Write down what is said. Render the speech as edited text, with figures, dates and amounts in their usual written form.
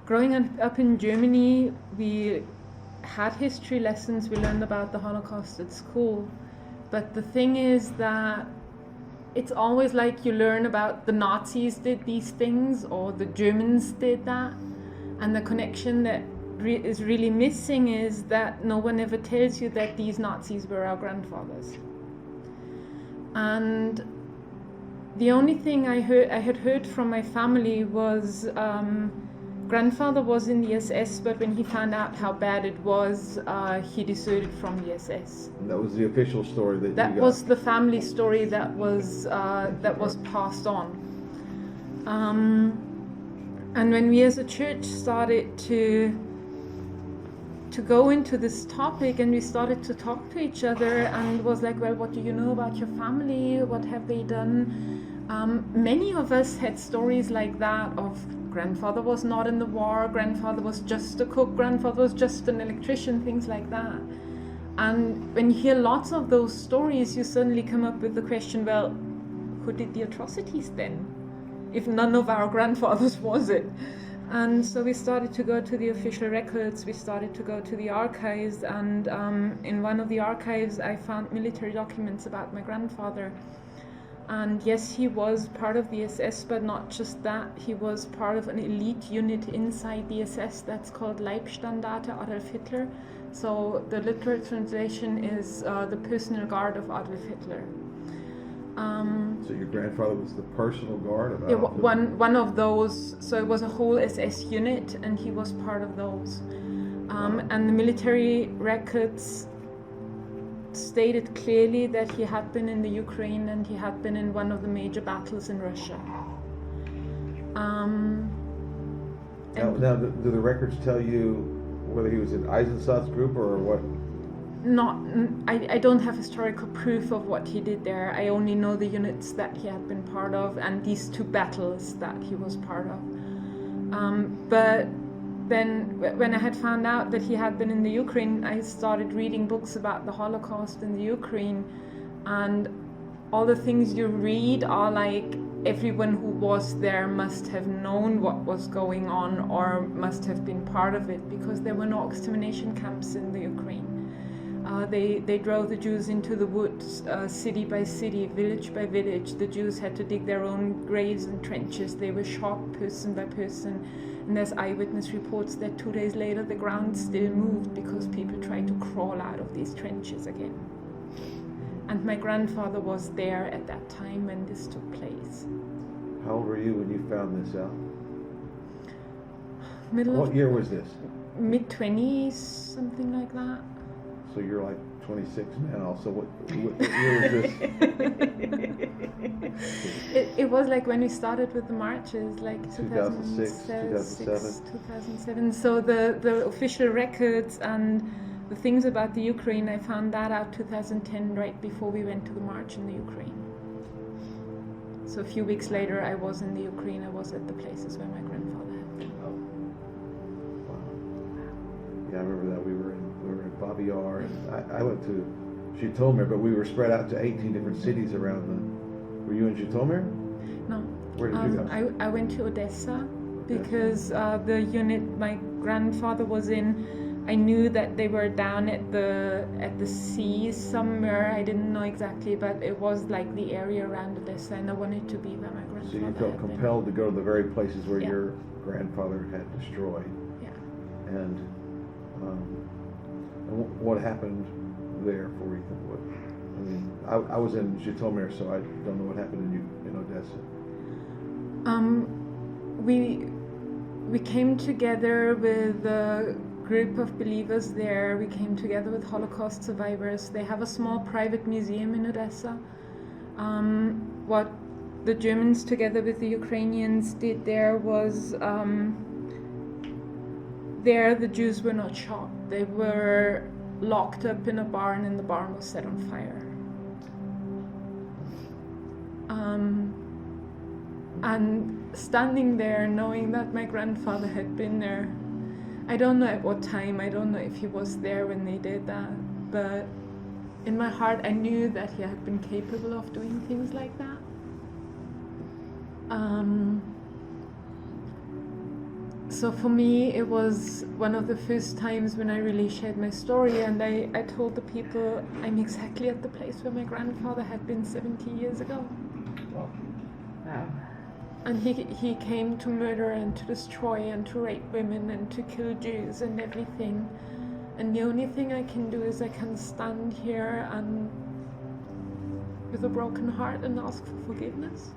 growing up in Germany, we had history lessons, we learned about the Holocaust at school. But the thing is that it's always like you learn about the Nazis did these things or the Germans did that. And the connection that is really missing is that no one ever tells you that these Nazis were our grandfathers. And the only thing I had heard from my family was grandfather was in the SS, but when he found out how bad it was, he deserted from the SS. And that was the official story that you got? That was the family story that was passed on. And when we as a church started to go into this topic and we started to talk to each other and was like, well, what do you know about your family? What have they done? Many of us had stories like that of grandfather was not in the war, grandfather was just a cook, grandfather was just an electrician, things like that. And when you hear lots of those stories, you suddenly come up with the question, well, who did the atrocities then? If none of our grandfathers was it? And so we started to go to the official records, we started to go to the archives, and in one of the archives I found military documents about my grandfather. And yes, he was part of the SS, but not just that, he was part of an elite unit inside the SS that's called Leibstandarte Adolf Hitler. So the literal translation is the personal guard of Adolf Hitler. So your grandfather was the personal guard of Adolf Hitler? One of those, so it was a whole SS unit and he was part of those. And the military records stated clearly that he had been in the Ukraine and he had been in one of the major battles in Russia. Now, do the records tell you whether he was in Eisenstaett's group or what? I don't have historical proof of what he did there. I only know the units that he had been part of and these two battles that he was part of. But then when I had found out that he had been in the Ukraine, I started reading books about the Holocaust in the Ukraine, and all the things you read are like everyone who was there must have known what was going on or must have been part of it, because there were no extermination camps in the Ukraine. They drove the Jews into the woods, city by city, village by village. The Jews had to dig their own graves and trenches. They were shot person by person. And there's eyewitness reports that 2 days later the ground still moved because people tried to crawl out of these trenches again. And my grandfather was there at that time when this took place. How old were you when you found this out? What year was this? Mid-20s, something like that. So you're like 26 now, so what year was this? It was like when we started with the marches, like 2006, 2007. So the official records and the things about the Ukraine, I found that out 2010, right before we went to the march in the Ukraine. So a few weeks later, I was in the Ukraine, I was at the places where my grandfather had been. Oh. Wow. Yeah, I remember that we were in Babi Yar, and I went to Zhytomyr, but we were spread out to 18 different cities around them. Were you in Zhytomyr? No. Where did you go? I went to Odessa because the unit my grandfather was in, I knew that they were down at the sea somewhere. I didn't know exactly, but it was like the area around Odessa, and I wanted to be where my grandfather. So you felt compelled to go to the very places where your grandfather had destroyed. Yeah. And what happened there for you? I was in Zhytomyr, so I don't know what happened in Odessa. We came together with a group of believers there. We came together with Holocaust survivors. They have a small private museum in Odessa. What the Germans together with the Ukrainians did there was there the Jews were not shot. They were locked up in a barn and the barn was set on fire. And standing there knowing that my grandfather had been there, I don't know at what time, I don't know if he was there when they did that, but in my heart I knew that he had been capable of doing things like that. So for me, it was one of the first times when I really shared my story, and I told the people I'm exactly at the place where my grandfather had been 70 years ago. Wow. And he came to murder and to destroy and to rape women and to kill Jews and everything. And the only thing I can do is I can stand here and with a broken heart and ask for forgiveness.